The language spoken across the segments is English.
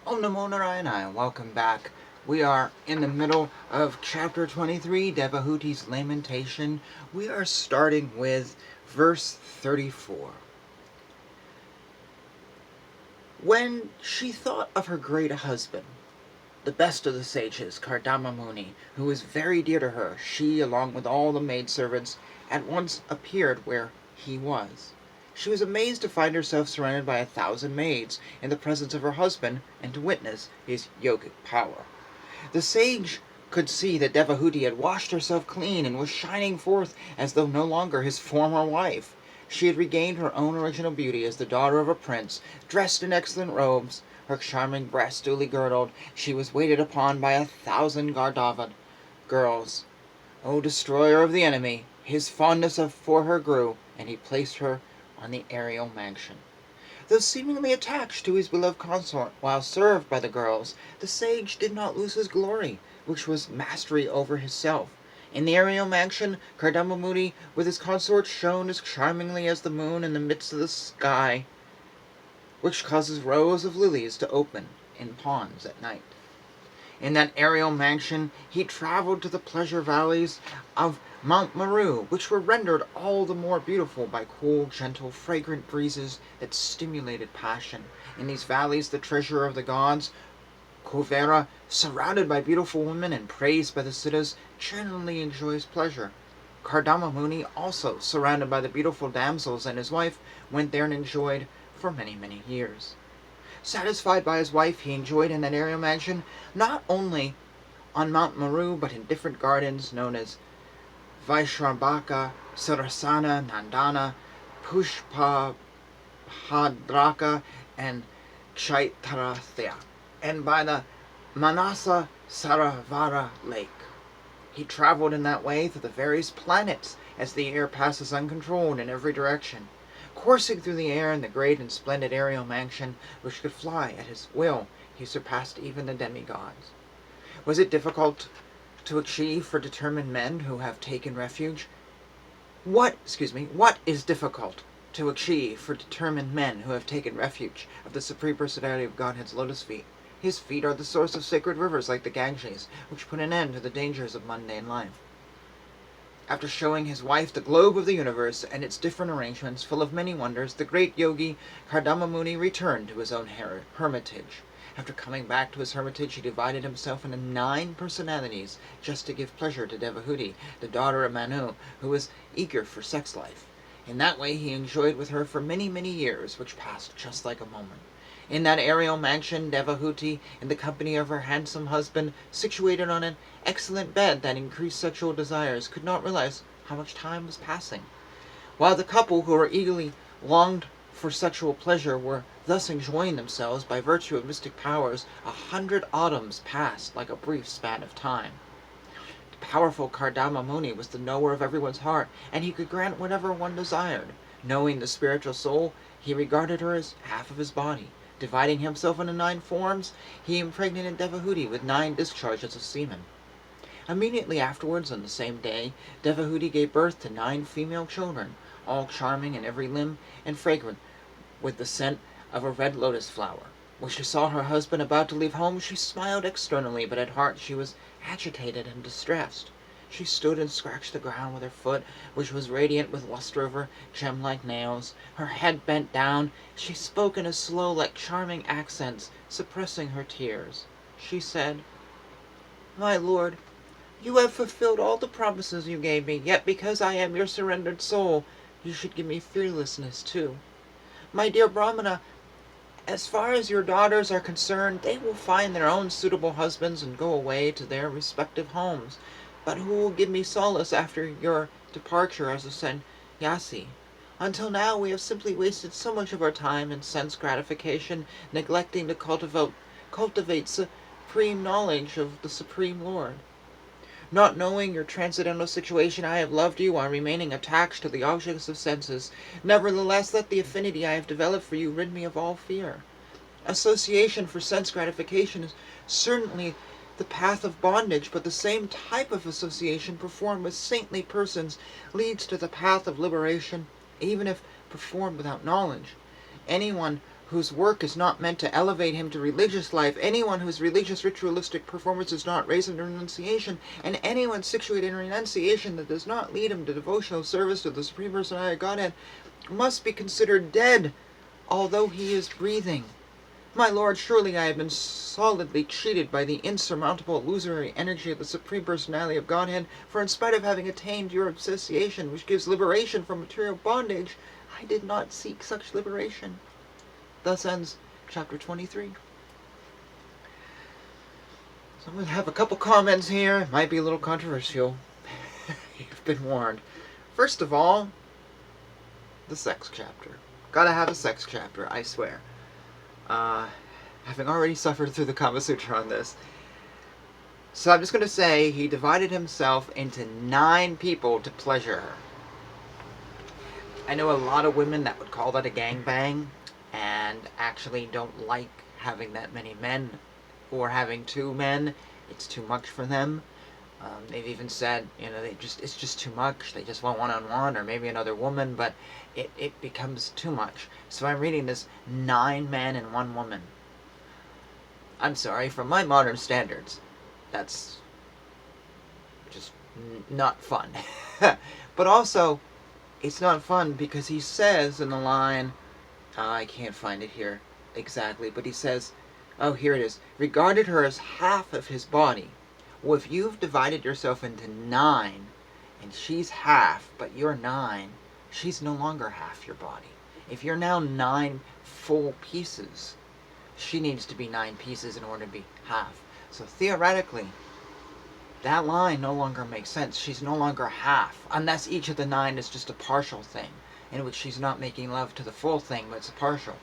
Om Namo Narayana and welcome back. We are in the middle of chapter 23, Devahuti's Lamentation. We are starting with verse 34. When she thought of her great husband, the best of the sages, Kardama Muni, who was very dear to her, she, along with all the maidservants, at once appeared where he was. She was amazed to find herself surrounded by 1,000 maids in the presence of her husband and to witness his yogic power. The sage could see that Devahuti had washed herself clean and was shining forth as though no longer his former wife. She had regained her own original beauty as the daughter of a prince, dressed in excellent robes, her charming breast duly girdled. She was waited upon by 1,000 Gardavad girls. O destroyer of the enemy, his fondness for her grew, and he placed her on the aerial mansion. Though seemingly attached to his beloved consort while served by the girls, the sage did not lose his glory, which was mastery over himself. In the aerial mansion, Kardama Muni with his consort shone as charmingly as the moon in the midst of the sky, which causes rows of lilies to open in ponds at night. In that aerial mansion he travelled to the pleasure valleys of Mount Meru, which were rendered all the more beautiful by cool, gentle, fragrant breezes that stimulated passion. In these valleys the treasure of the gods, Kuvera, surrounded by beautiful women and praised by the Siddhas, generally enjoys pleasure. Kardama Muni, also surrounded by the beautiful damsels and his wife, went there and enjoyed for many, many years. Satisfied by his wife, he enjoyed in that aerial mansion not only on Mount Meru, but in different gardens known as Vaishrambaka, Sarasana, Nandana, Pushpahadraka, and Chaitarathya, and by the Manasa Saravara lake. He traveled in that way through the various planets as the air passes uncontrolled in every direction. Coursing through the air in the great and splendid aerial mansion, which could fly at his will, he surpassed even the demigods. Was it difficult to achieve for determined men who have taken refuge? What is difficult to achieve for determined men who have taken refuge of the Supreme Personality of Godhead's lotus feet? His feet are the source of sacred rivers like the Ganges, which put an end to the dangers of mundane life. After showing his wife the globe of the universe and its different arrangements, full of many wonders, the great yogi Kardama Muni returned to his own hermitage. After coming back to his hermitage, he divided himself into 9 personalities, just to give pleasure to Devahuti, the daughter of Manu, who was eager for sex life. In that way he enjoyed with her for many, many years, which passed just like a moment. In that aerial mansion, Devahuti, in the company of her handsome husband, situated on an excellent bed that increased sexual desires, could not realize how much time was passing. While the couple who were eagerly longed for sexual pleasure were thus enjoying themselves by virtue of mystic powers, 100 autumns passed like a brief span of time. The powerful Kardama Muni was the knower of everyone's heart, and he could grant whatever one desired. Knowing the spiritual soul, he regarded her as half of his body. Dividing himself into 9 forms, he impregnated Devahuti with 9 discharges of semen. Immediately afterwards, on the same day, Devahuti gave birth to 9 female children, all charming in every limb and fragrant with the scent of a red lotus flower. When she saw her husband about to leave home, she smiled externally, but at heart she was agitated and distressed. She stood and scratched the ground with her foot, which was radiant with luster of her gem-like nails. Her head bent down. She spoke in a slow, like charming accents, suppressing her tears. She said, "My lord, you have fulfilled all the promises you gave me, yet because I am your surrendered soul, you should give me fearlessness too. My dear Brahmana, as far as your daughters are concerned, they will find their own suitable husbands and go away to their respective homes. But who will give me solace after your departure as a sannyasi? Until now we have simply wasted so much of our time in sense gratification, neglecting to cultivate supreme knowledge of the Supreme Lord. Not knowing your transcendental situation, I have loved you while remaining attached to the objects of senses. Nevertheless, let the affinity I have developed for you rid me of all fear. Association for sense gratification is certainly the path of bondage, but the same type of association performed with saintly persons leads to the path of liberation, even if performed without knowledge. Anyone whose work is not meant to elevate him to religious life, anyone whose religious ritualistic performance does not raise him to renunciation, and anyone situated in renunciation that does not lead him to devotional service to the Supreme Personality of Godhead, must be considered dead, although he is breathing. My lord, surely I have been solidly cheated by the insurmountable illusory energy of the Supreme Personality of Godhead, for in spite of having attained your association, which gives liberation from material bondage, I did not seek such liberation. Thus ends chapter 23. So I'm going to have a couple comments here. It might be a little controversial. You've been warned. First of all, the sex chapter. Gotta have a sex chapter, I swear. Having already suffered through the Kama Sutra on this. So I'm just going to say he divided himself into 9 people to pleasure her. I know a lot of women that would call that a gangbang, and actually don't like having that many men, or having 2 men. It's too much for them. They've even said, it's just too much. They just want one-on-one, or maybe another woman, but it becomes too much. So I'm reading this 9 men and 1 woman. I'm sorry, from my modern standards, that's just not fun. But also, it's not fun because he says in the line, I can't find it here exactly, but he says, oh, here it is, regarded her as half of his body. Well, if you've divided yourself into 9, and she's half, but you're 9, she's no longer half your body. If you're now 9 full pieces, she needs to be 9 pieces in order to be half. So theoretically, that line no longer makes sense. She's no longer half, unless each of the 9 is just a partial thing, in which she's not making love to the full thing, but it's a partial.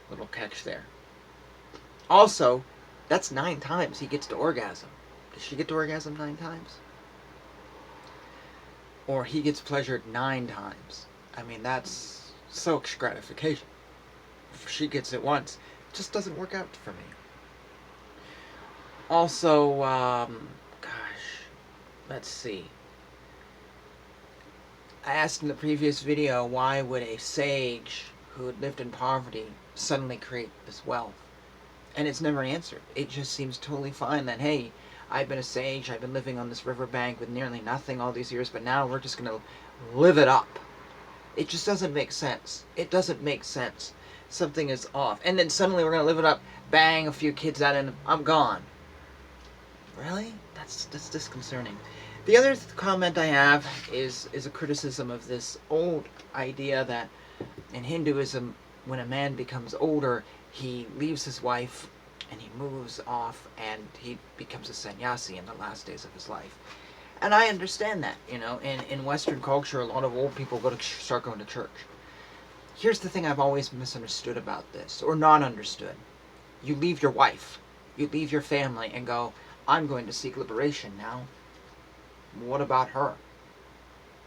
Little catch there. Also, that's 9 times he gets to orgasm. Does she get to orgasm 9 times? Or he gets pleasured 9 times. I mean, that's such gratification. If she gets it once, it just doesn't work out for me. Also, let's see. I asked in the previous video, why would a sage who had lived in poverty suddenly create this wealth? And it's never answered. It just seems totally fine that, hey, I've been a sage, I've been living on this riverbank with nearly nothing all these years, but now we're just going to live it up. It just doesn't make sense. It doesn't make sense. Something is off. And then suddenly we're going to live it up, bang a few kids out, and I'm gone. Really? That's disconcerting. The other comment I have is a criticism of this old idea that in Hinduism, when a man becomes older, he leaves his wife and he moves off and he becomes a sannyasi in the last days of his life. And I understand that, in Western culture, a lot of old people start going to church. Here's the thing I've always misunderstood about this, or not understood. You leave your wife, you leave your family and go, I'm going to seek liberation now. What about her?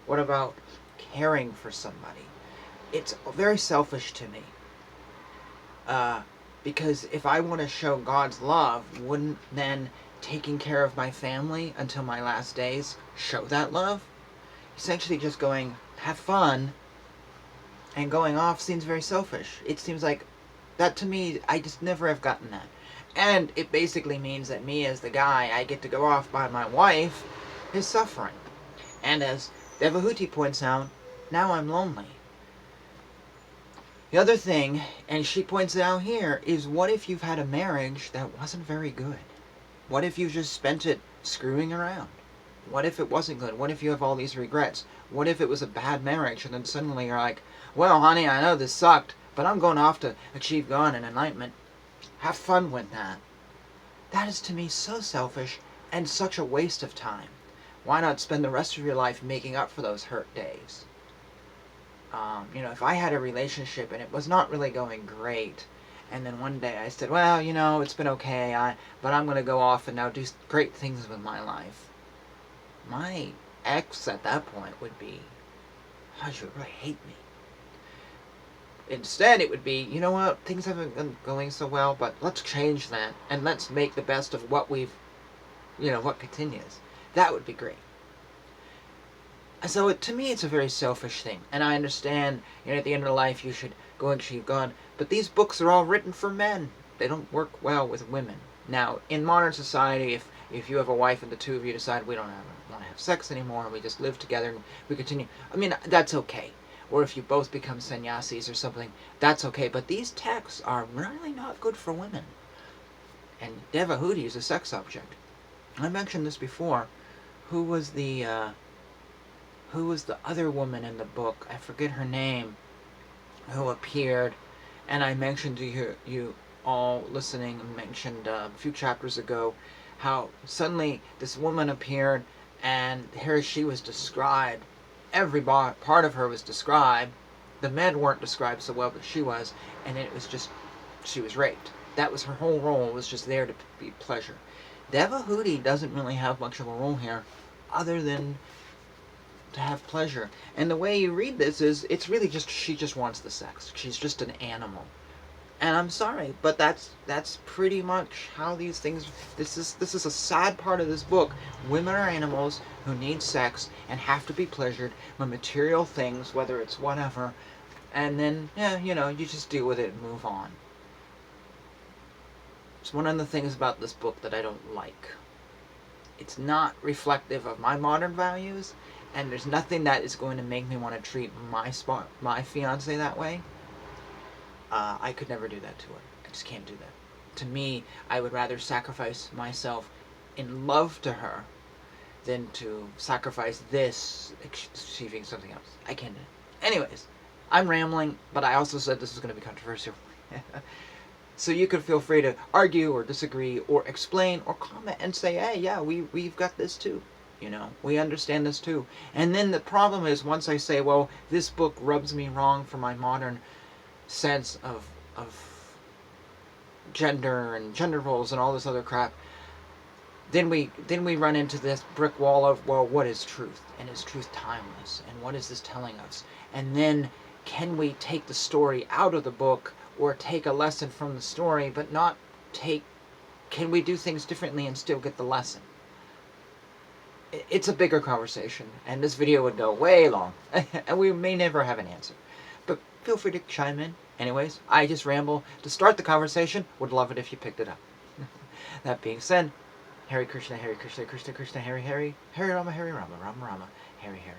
What about caring for somebody? It's very selfish to me. Because if I want to show God's love, wouldn't then taking care of my family until my last days show that love? Essentially just going, have fun, and going off seems very selfish. It seems like, that to me, I just never have gotten that. And it basically means that me as the guy, I get to go off by my wife, is suffering. And as Devahuti points out, now I'm lonely. The other thing, and she points it out here, is what if you've had a marriage that wasn't very good? What if you just spent it screwing around? What if it wasn't good? What if you have all these regrets? What if it was a bad marriage and then suddenly you're like, well, honey, I know this sucked, but I'm going off to achieve God and enlightenment. Have fun with that. That is to me so selfish and such a waste of time. Why not spend the rest of your life making up for those hurt days? If I had a relationship and it was not really going great, and then one day I said, well, it's been okay, but I'm going to go off and now do great things with my life. My ex at that point would be, she would really hate me. Instead, it would be, you know what, things haven't been going so well, but let's change that, and let's make the best of what we've, what continues. That would be great. So to me, it's a very selfish thing, and I understand. At the end of life, you should go and achieve God. But these books are all written for men. They don't work well with women. Now, in modern society, if you have a wife and the two of you decide we don't want to have sex anymore, and we just live together and we continue, I mean, that's okay. Or if you both become sannyasis or something, that's okay. But these texts are really not good for women. And Devahuti is a sex object. I mentioned this before. Who was the other woman in the book? I forget her name. Who appeared, and I mentioned to you all listening, mentioned a few chapters ago, how suddenly this woman appeared, and here she was described. Every part of her was described. The men weren't described so well, but she was, and it was just, she was raped. That was her whole role, was just there to be pleasure. Devahuti doesn't really have much of a role here, other than to have pleasure. And the way you read this is, it's really just, she just wants the sex. She's just an animal. And I'm sorry, but that's pretty much how these things, this is a sad part of this book. Women are animals who need sex and have to be pleasured with material things, whether it's whatever, and then, yeah, you just deal with it and move on. It's one of the things about this book that I don't like. It's not reflective of my modern values, and there's nothing that is going to make me want to treat my fiance that way. I could never do that to her. I just can't do that. To me, I would rather sacrifice myself in love to her than to sacrifice this achieving something else. I can't do it. Anyways, I'm rambling, but I also said this is going to be controversial. So you can feel free to argue or disagree or explain or comment and say, hey, yeah, we've got this too. We understand this too. And then the problem is, once I say, well, this book rubs me wrong for my modern sense of gender and gender roles and all this other crap, then we run into this brick wall of, well, what is truth? And is truth timeless? And what is this telling us? And then can we take the story out of the book, or take a lesson from the story, but not take, can we do things differently and still get the lesson? It's a bigger conversation, and this video would go way long, and we may never have an answer. But feel free to chime in. Anyways, I just ramble to start the conversation. Would love it if you picked it up. That being said, Hare Krishna, Hare Krishna, Krishna Krishna, Hare Hare, Hare Rama, Rama Rama, Hare Hare.